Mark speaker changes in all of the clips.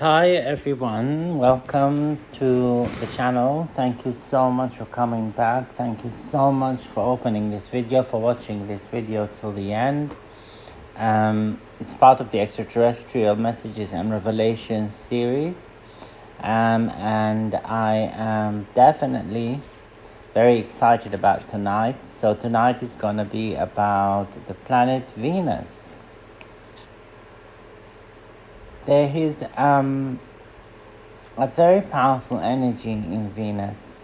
Speaker 1: Hi everyone, welcome to the channel. Thank you so much for coming back. Thank you so much for opening this video, for watching this video till the end. It's part of the extraterrestrial messages and revelations series, and I am definitely very excited about tonight. So tonight is going to be about the planet Venus. There is a very powerful energy in Venus,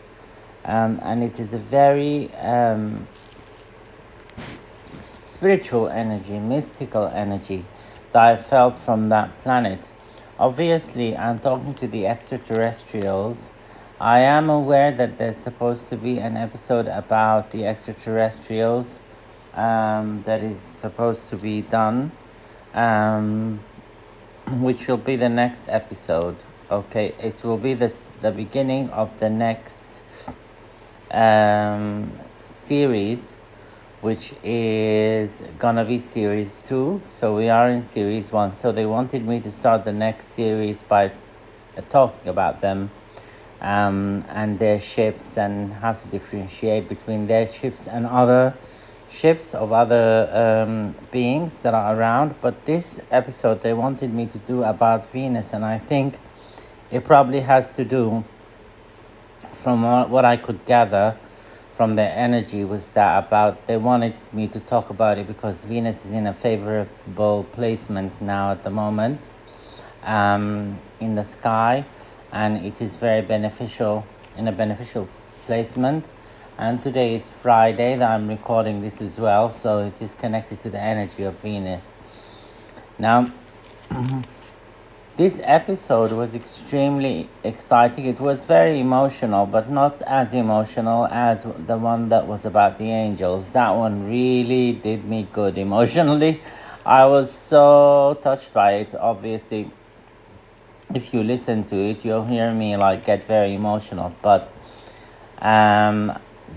Speaker 1: and it is a very spiritual energy, mystical energy that I felt from that planet. Obviously, I'm talking to the extraterrestrials. I am aware that there's supposed to be an episode about the extraterrestrials that is supposed to be done, which will be the next episode. Okay, it will be the beginning of the next series, which is gonna be series 2. So we are in series 1. So they wanted me to start the next series by talking about them, and their ships, and how to differentiate between their ships and other ships of other beings that are around. But this episode they wanted me to do about Venus, and I think it probably has to do, from what I could gather from their energy, was that about they wanted me to talk about it because Venus is in a favorable placement now at the moment in the sky, and it is very beneficial, in a beneficial placement. And today is Friday that I'm recording this as well, so it is connected to the energy of Venus. Now, this episode was extremely exciting. It was very emotional, but not as emotional as the one that was about the angels. That one really did me good emotionally. I was so touched by it. Obviously, if you listen to it, you'll hear me get very emotional. But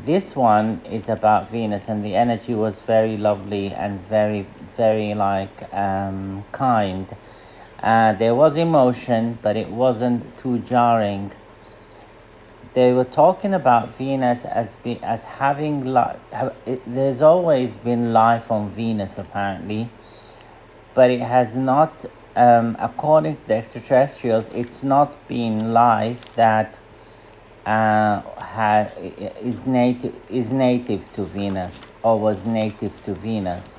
Speaker 1: this one is about Venus, and the energy was very lovely and very, very kind. There was emotion, but it wasn't too jarring. They were talking about Venus as having life. There's always been life on Venus, apparently, but it has not, according to the extraterrestrials, it's not been life that is native to Venus, or was native to Venus.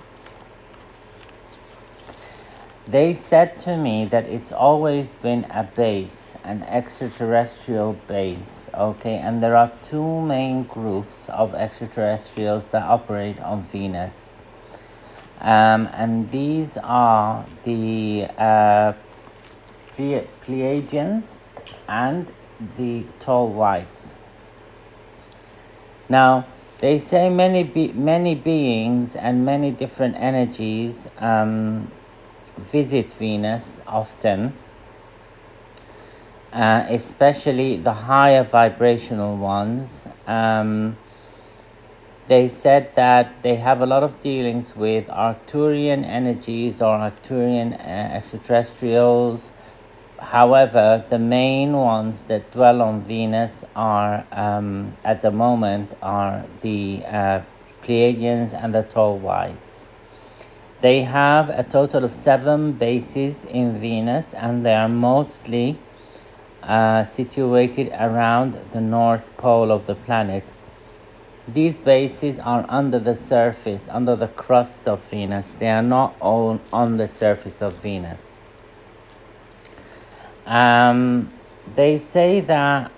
Speaker 1: They said to me that it's always been a base, an extraterrestrial base, okay? And there are two main groups of extraterrestrials that operate on Venus. And these are the Pleiadians and the tall whites. Now, they say many beings and many different energies visit Venus often, especially the higher vibrational ones. They said that they have a lot of dealings with Arcturian energies or Arcturian extraterrestrials. However, the main ones that dwell on Venus are, at the moment, are the Pleiadians and the tall whites. They have a total of 7 bases in Venus, and they are mostly situated around the North Pole of the planet. These bases are under the surface, under the crust of Venus. They are not all on the surface of Venus. They say that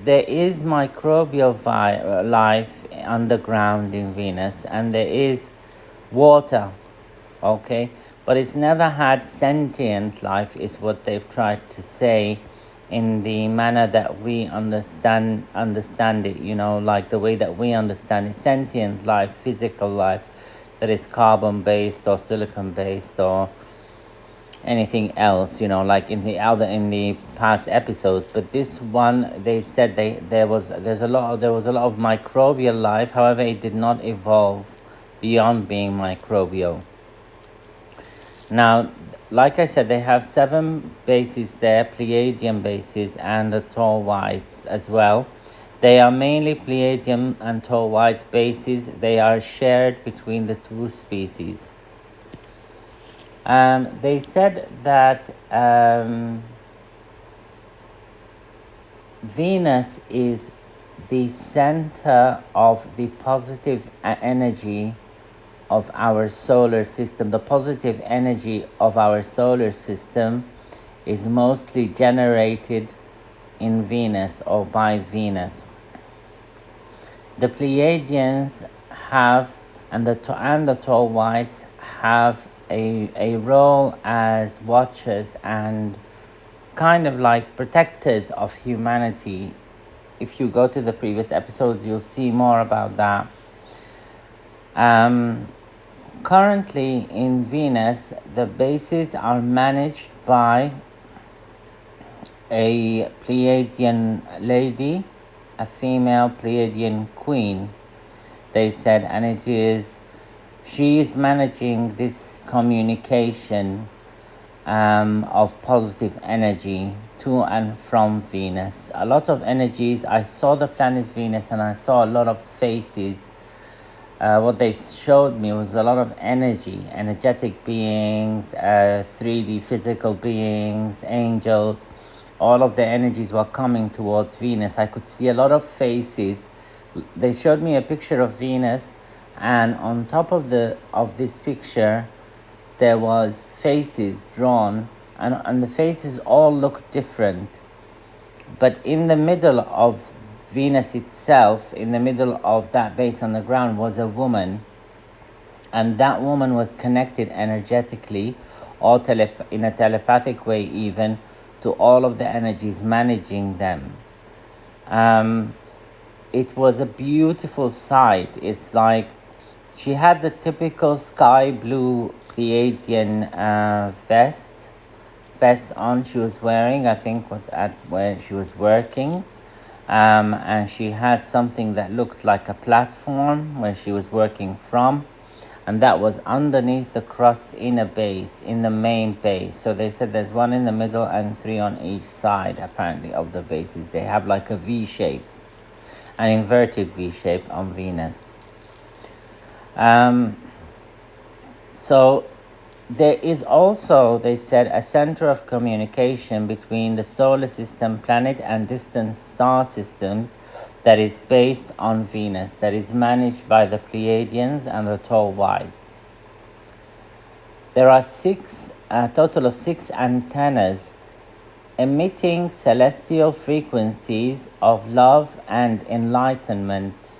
Speaker 1: there is microbial life underground in Venus, and there is water, okay? But it's never had sentient life, is what they've tried to say, in the manner that we understand it, like the way that we understand it. Sentient life, physical life, that is carbon-based or silicon-based or anything else, like in the past episodes. But this one, they said there was a lot of microbial life. However, it did not evolve beyond being microbial. Now, like I said, they have 7 bases there, Pleiadian bases, and the tall whites as well. They are mainly Pleiadian and tall whites bases. They are shared between the 2 species. They said that Venus is the center of the positive energy of our solar system. The positive energy of our solar system is mostly generated in Venus or by Venus. The Pleiadians have, and the tall whites have a role as watchers and kind of like protectors of humanity. If you go to the previous episodes, you'll see more about that. Currently in Venus, the bases are managed by a Pleiadian lady, a female Pleiadian queen, they said, and she is managing this communication of positive energy to and from Venus. A lot of energies. I saw the planet Venus and I saw a lot of faces. What they showed me was a lot of energy, energetic beings, 3D physical beings, angels. All of the energies were coming towards Venus. I could see a lot of faces. They showed me a picture of Venus, and on top of this picture, there was faces drawn, and the faces all looked different. But in the middle of Venus itself, in the middle of that base on the ground, was a woman, and that woman was connected energetically, or in a telepathic way even, to all of the energies managing them. It was a beautiful sight. It's like she had the typical sky blue Pleiadian vest on she was wearing, I think was at where she was working. And she had something that looked like a platform where she was working from, and that was underneath the crust in a base, in the main base. So they said there's 1 in the middle and 3 on each side, apparently, of the bases. They have like a V shape, an inverted V shape on Venus. So there is also, they said, a center of communication between the solar system, planet, and distant star systems that is based on Venus, that is managed by the Pleiadians and the tall whites. There are a total of 6 antennas emitting celestial frequencies of love and enlightenment.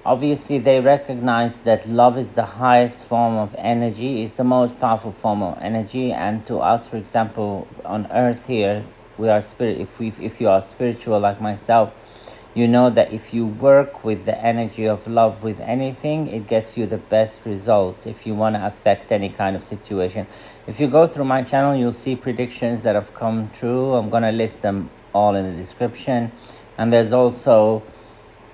Speaker 1: Obviously, they recognize that love is the highest form of energy, is the most powerful form of energy, and to us, for example, on Earth here, we are spirit. If you are spiritual like myself, you know that if you work with the energy of love with anything, it gets you the best results. If you want to affect any kind of situation, if you go through my channel, you'll see predictions that have come true. I'm gonna list them all in the description, and there's also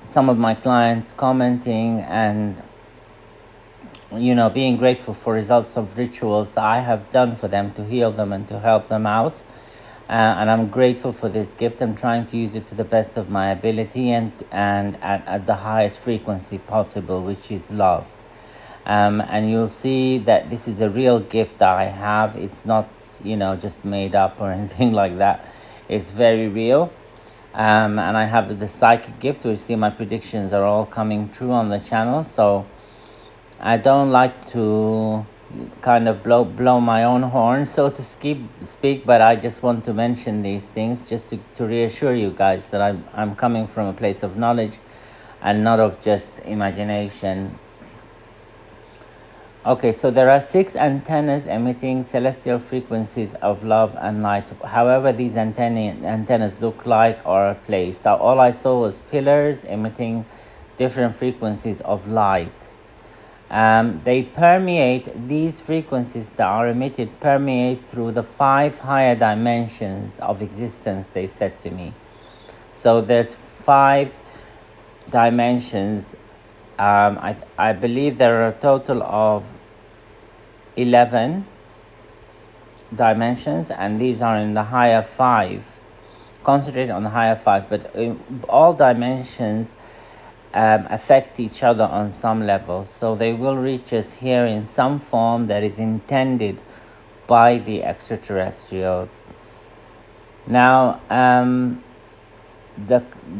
Speaker 1: some of my clients commenting and being grateful for results of rituals that I have done for them to heal them and to help them out, and I'm grateful for this gift. I'm trying to use it to the best of my ability and at the highest frequency possible, which is love. And you'll see that this is a real gift that I have. It's not just made up or anything like that. It's very real. And I have the psychic gift, which see my predictions are all coming true on the channel. So I don't like to kind of blow my own horn, so to speak, but I just want to mention these things just to reassure you guys that I'm coming from a place of knowledge and not of just imagination. Okay, so there are 6 antennas emitting celestial frequencies of love and light. However, these antennas look like or are placed. Now, all I saw was pillars emitting different frequencies of light. They permeate, these frequencies that are emitted permeate through the 5 higher dimensions of existence, they said to me. So there's 5 dimensions. I believe there are a total of 11 dimensions, and these are in the higher five, concentrate on the higher five, but all dimensions affect each other on some level. So they will reach us here in some form that is intended by the extraterrestrials. Now,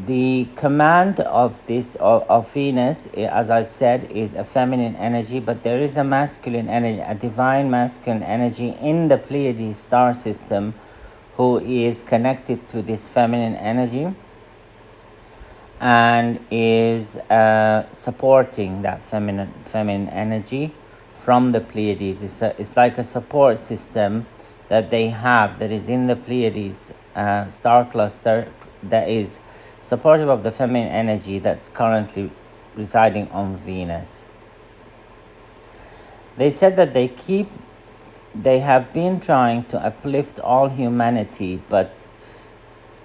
Speaker 1: the command of this of Venus, as I said, is a feminine energy, but there is a masculine energy, a divine masculine energy in the Pleiades star system, who is connected to this feminine energy and is supporting that feminine energy from the Pleiades. It's like a support system that they have that is in the Pleiades star cluster, that is supportive of the feminine energy that's currently residing on Venus. They said that they have been trying to uplift all humanity, but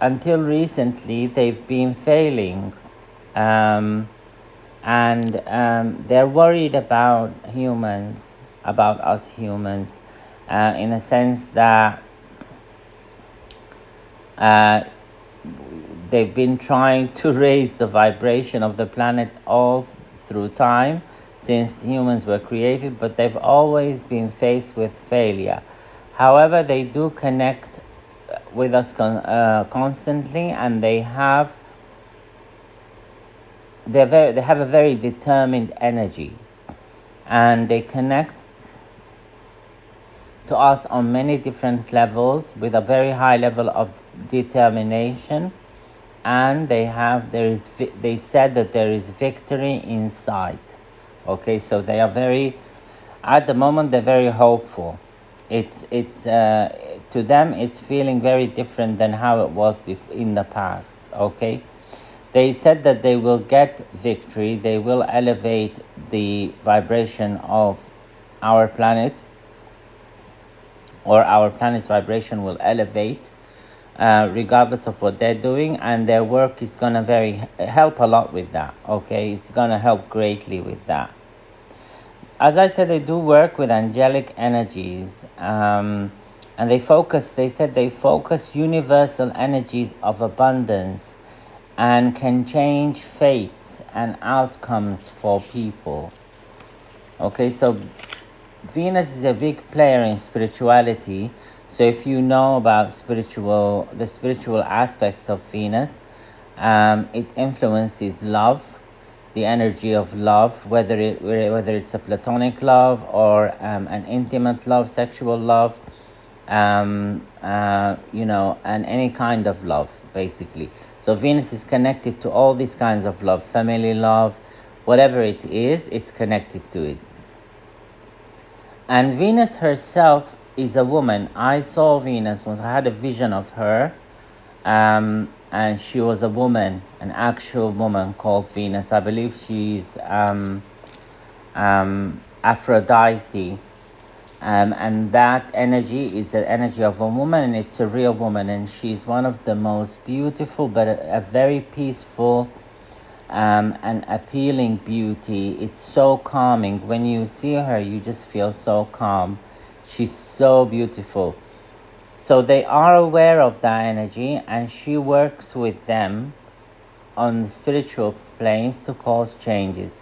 Speaker 1: until recently they've been failing, and they're worried about humans, about us humans, in a sense that they've been trying to raise the vibration of the planet all through time since humans were created, but they've always been faced with failure. However, they do connect with us constantly, and they have a very determined energy, and they connect to us on many different levels with a very high level of determination. And they said that there is victory in sight. Okay, so they are at the moment they're very hopeful. It's to them it's feeling very different than how it was in the past. Okay, they said that they will get victory. They will elevate the vibration of our planet, or our planet's vibration will elevate, regardless of what they're doing, and their work is gonna help a lot with that. Okay, it's gonna help greatly with that. As I said, they do work with angelic energies, and they said they focus universal energies of abundance and can change fates and outcomes for people. Okay, so Venus is a big player in spirituality. So if you know about the spiritual aspects of Venus, it influences love, the energy of love, whether it's a platonic love or an intimate love, sexual love, and any kind of love, basically. So Venus is connected to all these kinds of love, family love, whatever it is, it's connected to it. And Venus herself is a woman. I saw Venus once. I had a vision of her, and she was a woman, an actual woman called Venus. I believe she's Aphrodite, and that energy is the energy of a woman, and it's a real woman, and she's one of the most beautiful, but a very peaceful and appealing beauty. It's so calming. When you see her, you just feel so calm. She's so beautiful. So they are aware of that energy, and she works with them on the spiritual planes to cause changes.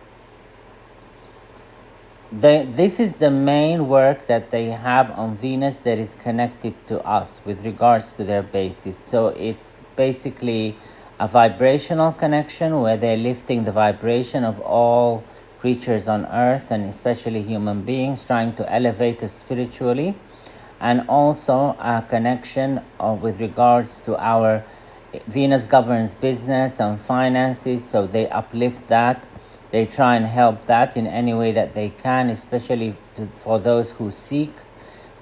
Speaker 1: This is the main work that they have on Venus that is connected to us with regards to their basis. So it's basically a vibrational connection where they're lifting the vibration of all creatures on earth, and especially human beings, trying to elevate us spiritually, and also a connection with regards to our Venus governs business and finances, so they uplift that. They try and help that in any way that they can, especially for those who seek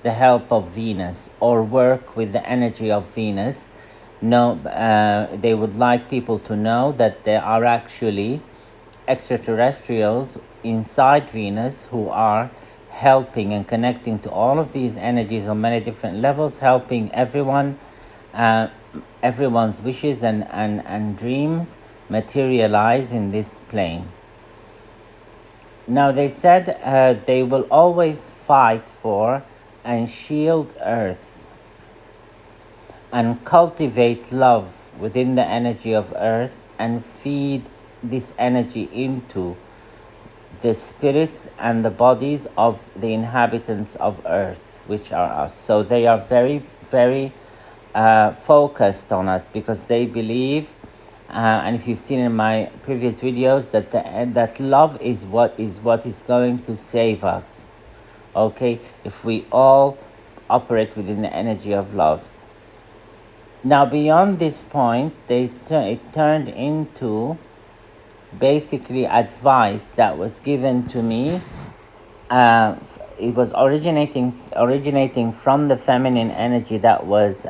Speaker 1: the help of Venus or work with the energy of Venus. They would like people to know that there are actually extraterrestrials inside Venus who are helping and connecting to all of these energies on many different levels, helping everyone's wishes and dreams materialize in this plane. Now, they said they will always fight for and shield Earth and cultivate love within the energy of Earth and feed this energy into the spirits and the bodies of the inhabitants of Earth, which are us. So they are very, very focused on us because they believe, and if you've seen in my previous videos, that that love is what is going to save us. Okay, if we all operate within the energy of love. Now, beyond this point, it turned into basically advice that was given to me. It was originating from the feminine energy that was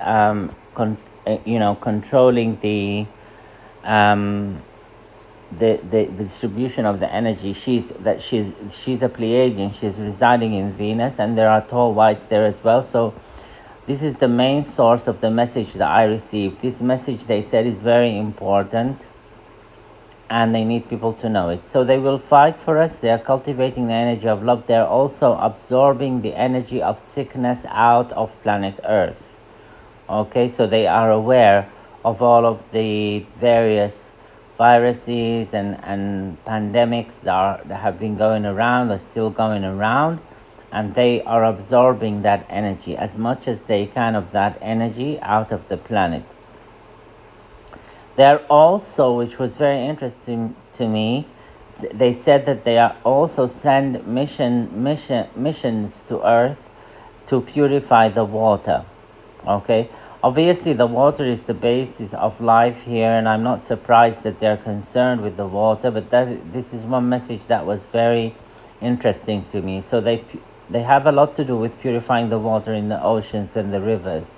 Speaker 1: controlling um, the distribution of the energy. She's a Pleiadian. She's residing in Venus, and there are tall whites there as well. So this is the main source of the message that I received. This message, they said, is very important, and they need people to know it. So they will fight for us. They are cultivating the energy of love. They're also absorbing the energy of sickness out of planet Earth. Okay, so they are aware of all of the various viruses and pandemics that have been going around, are still going around, and they are absorbing that energy as much as they can of that energy out of the planet. They're also, which was very interesting to me, they said that they are also send missions to Earth to purify the water. Okay, obviously the water is the basis of life here, and I'm not surprised that they're concerned with the water, but this is one message that was very interesting to me. So they have a lot to do with purifying the water in the oceans and the rivers.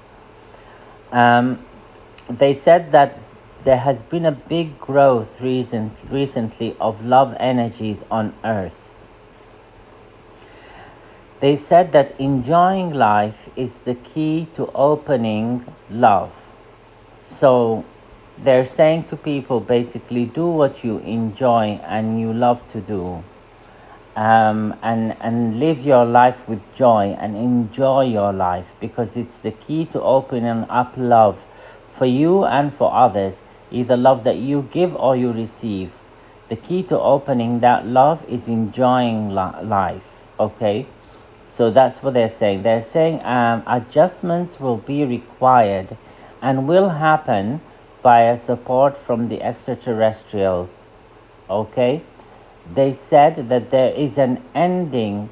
Speaker 1: They said that there has been a big growth recently of love energies on Earth. They said that enjoying life is the key to opening love. So they're saying to people, basically, do what you enjoy and you love to do. And live your life with joy and enjoy your life, because it's the key to opening up love for you and for others, either love that you give or you receive. The key to opening that love is enjoying life. Okay, so that's what they're saying. They're saying adjustments will be required and will happen via support from the extraterrestrials. Okay, they said that there is an ending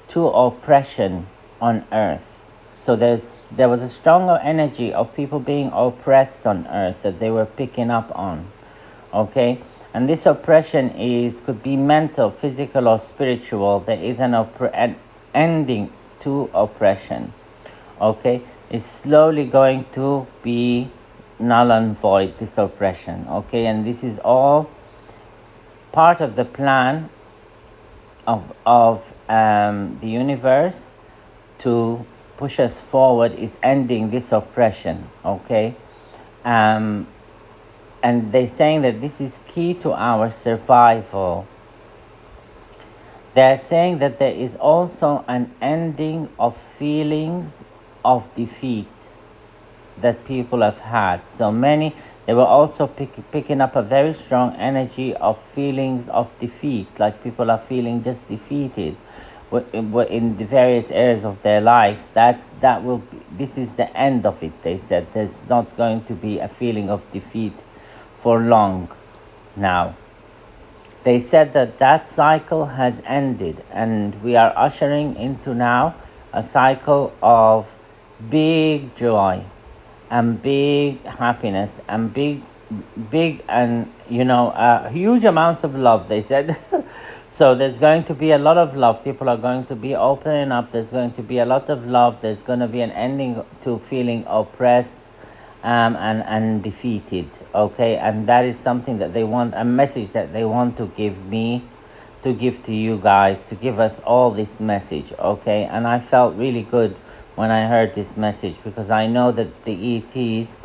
Speaker 1: to oppression on Earth. So there was a stronger energy of people being oppressed on Earth that they were picking up on. Okay, and this oppression could be mental, physical, or spiritual. There is an ending to oppression. Okay, it's slowly going to be null and void, this oppression. Okay, and this is all part of the plan of the universe to push us forward, is ending this oppression. Okay, and they're saying that this is key to our survival. They're saying that there is also an ending of feelings of defeat that people have had. So many, they were also picking up a very strong energy of feelings of defeat, like people are feeling just defeated in the various areas of their life. This is the end of it. They said there's not going to be a feeling of defeat for long now. They said that cycle has ended, and we are ushering into now a cycle of big joy and big happiness and big and huge amounts of love, they said. So there's going to be a lot of love. People are going to be opening up. There's going to be a lot of love. There's going to be an ending to feeling oppressed and defeated. Okay, and that is something that they want, a message that they want to give me, to give to you guys, to give us all this message. Okay, and I felt really good when I heard this message, because I know that the ETs,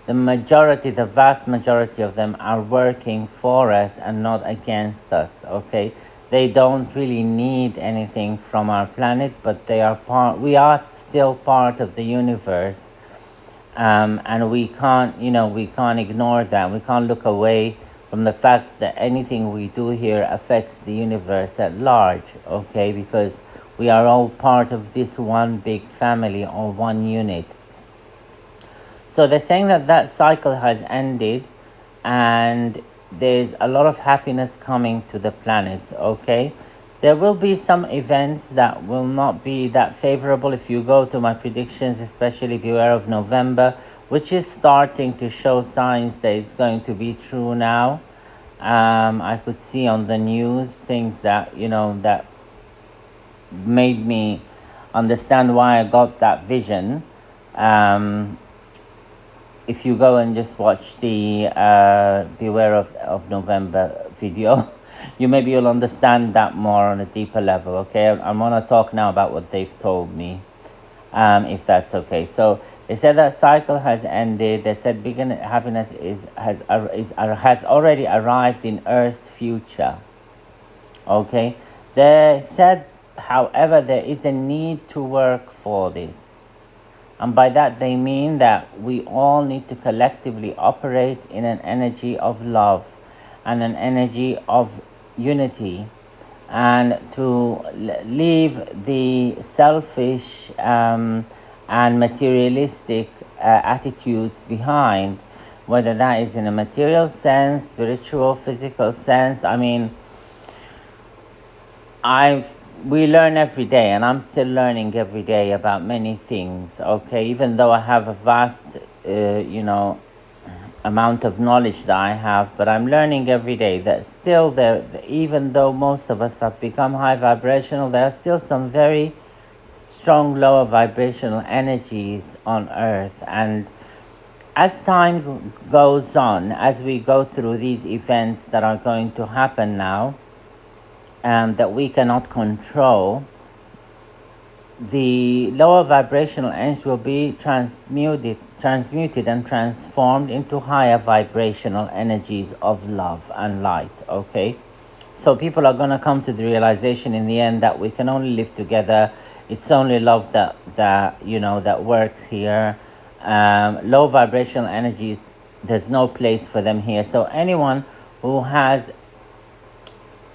Speaker 1: the vast majority of them are working for us and not against us. Okay, They don't really need anything from our planet, but they are part. We are still part of the universe, and we can't, we can't ignore that. We can't look away from the fact that anything we do here affects the universe at large. Okay, because we are all part of this one big family or one unit. So they're saying that that cycle has ended, and there's a lot of happiness coming to the planet. Okay, there will be some events that will not be that favorable. If you go to my predictions, especially beware of November, which is starting to show signs that it's going to be true now. I could see on the news things that that made me understand why I got that vision. Um, if you go and just watch the Beware of November video, you'll understand that more on a deeper level. Okay, I'm gonna talk now about what they've told me, if that's okay. So they said that cycle has ended. They said begin happiness has already arrived in Earth's future. Okay, they said, however, there is a need to work for this. And by that they mean that we all need to collectively operate in an energy of love and an energy of unity, and to leave the selfish and materialistic attitudes behind, whether that is in a material sense, spiritual, physical sense. I mean, we learn every day, and I'm still learning every day about many things. Okay, even though I have a vast, amount of knowledge that I have, but I'm learning every day that still there, even though most of us have become high vibrational, there are still some very strong lower vibrational energies on Earth. And as time goes on, as we go through these events that are going to happen now, that we cannot control, the lower vibrational energy will be transmuted and transformed into higher vibrational energies of love and light. Okay, so people are going to come to the realization in the end that we can only live together. It's only love that works here. Low vibrational energies, there's no place for them here. So anyone who has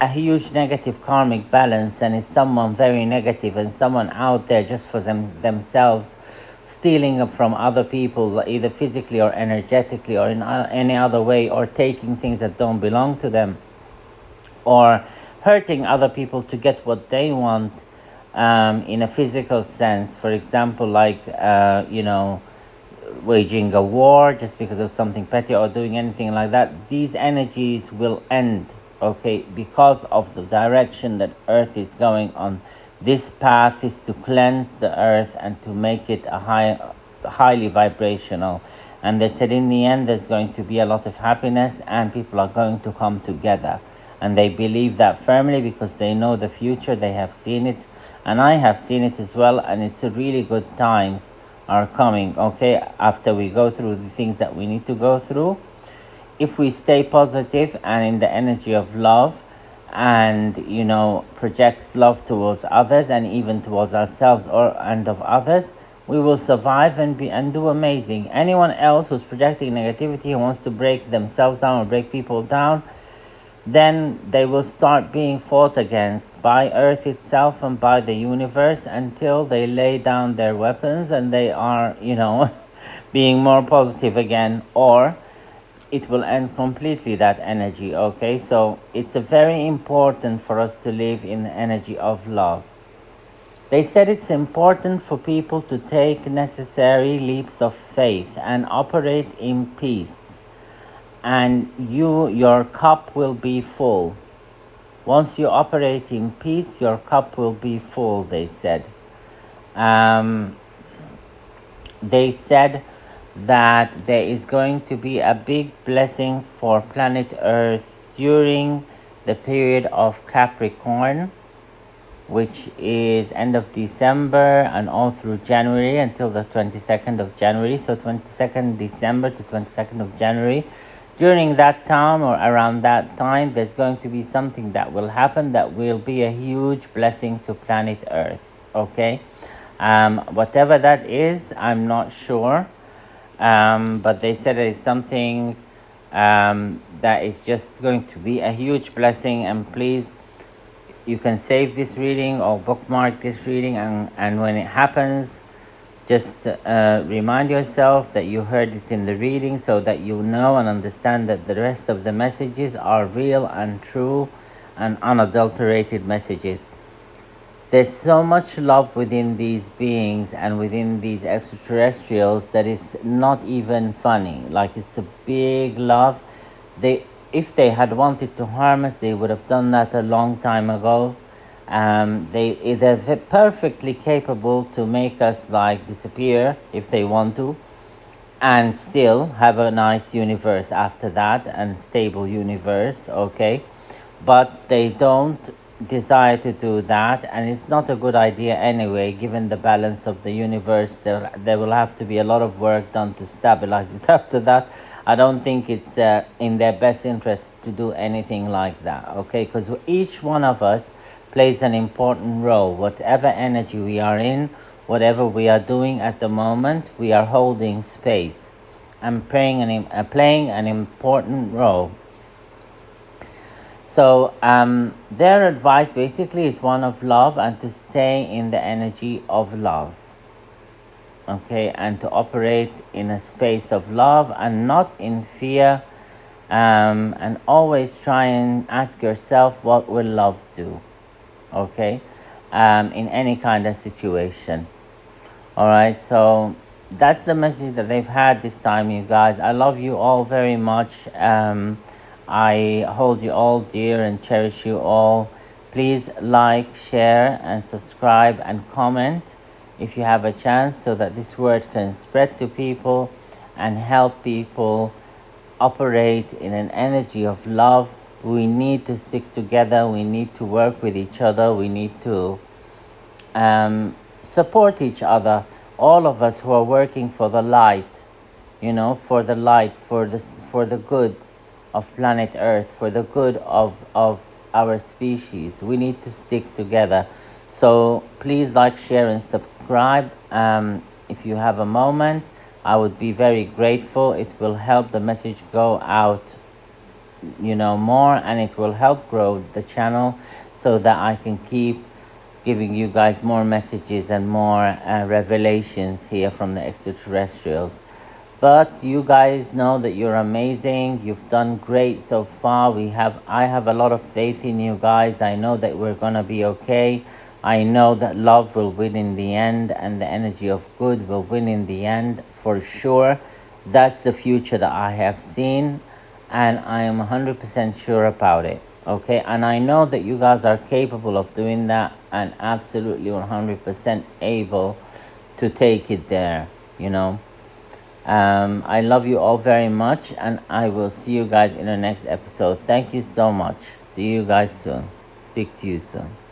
Speaker 1: a huge negative karmic balance and is someone very negative and someone out there just for themselves, stealing from other people, either physically or energetically or in any other way, or taking things that don't belong to them, or hurting other people to get what they want, in a physical sense. For example, like waging a war just because of something petty or doing anything like that. These energies will end. Okay, because of the direction that Earth is going on. This path is to cleanse the Earth and to make it a highly vibrational. And they said in the end there's going to be a lot of happiness and people are going to come together. And they believe that firmly because they know the future, they have seen it, and I have seen it as well, and it's a really good times are coming. Okay, after we go through the things that we need to go through, if we stay positive and in the energy of love, and project love towards others and even towards ourselves and of others, we will survive and do amazing. Anyone else who's projecting negativity, who wants to break themselves down or break people down, then they will start being fought against by Earth itself and by the universe until they lay down their weapons and they are being more positive again, or it will end completely, that energy. Okay, so it's very important for us to live in the energy of love. They said it's important for people to take necessary leaps of faith and operate in peace, and your cup will be full. Once you operate in peace, your cup will be full, they said. They said that there is going to be a big blessing for planet Earth during the period of Capricorn, which is end of December and all through January until the 22nd of January. So 22nd December to 22nd of January, during that time or around that time, there's going to be something that will happen that will be a huge blessing to planet Earth. Okay, whatever that is, I'm not sure, but they said it is something that is just going to be a huge blessing. And please, you can save this reading or bookmark this reading, and when it happens, just remind yourself that you heard it in the reading, so that you know and understand that the rest of the messages are real and true and unadulterated messages. There's so much love within these beings and within these extraterrestrials that is not even funny. Like, it's a big love. They, if they had wanted to harm us, they would have done that a long time ago. They're perfectly capable to make us like disappear if they want to, and still have a nice universe after that, and stable universe. Okay, but they don't desire to do that, and it's not a good idea anyway. Given the balance of the universe, there will have to be a lot of work done to stabilize it after that. I don't think it's in their best interest to do anything like that. Okay, because each one of us plays an important role. Whatever energy we are in, whatever we are doing at the moment, we are holding space and playing an important role. So their advice basically is one of love, and to stay in the energy of love. Okay, and to operate in a space of love and not in fear, and always try and ask yourself, what will love do? Okay, in any kind of situation. All right, so that's the message that they've had this time, you guys. I love you all very much. I hold you all dear and cherish you all. Please like, share, and subscribe and comment if you have a chance, so that this word can spread to people and help people operate in an energy of love. We need to stick together. We need to work with each other. We need to support each other. All of us who are working for the light, for the light, for the good of planet Earth, for the good of our species. We need to stick together. So please like, share, and subscribe. If you have a moment, I would be very grateful. It will help the message go out, more, and it will help grow the channel, so that I can keep giving you guys more messages and more revelations here from the extraterrestrials. But you guys know that you're amazing. You've done great so far. I have a lot of faith in you guys. I know that we're gonna be okay. I know that love will win in the end, and the energy of good will win in the end, for sure. That's the future that I have seen, and I am 100% sure about it. Okay, and I know that you guys are capable of doing that, and absolutely 100% able to take it there. I love you all very much, and I will see you guys in the next episode. Thank you so much. See you guys soon. Speak to you soon.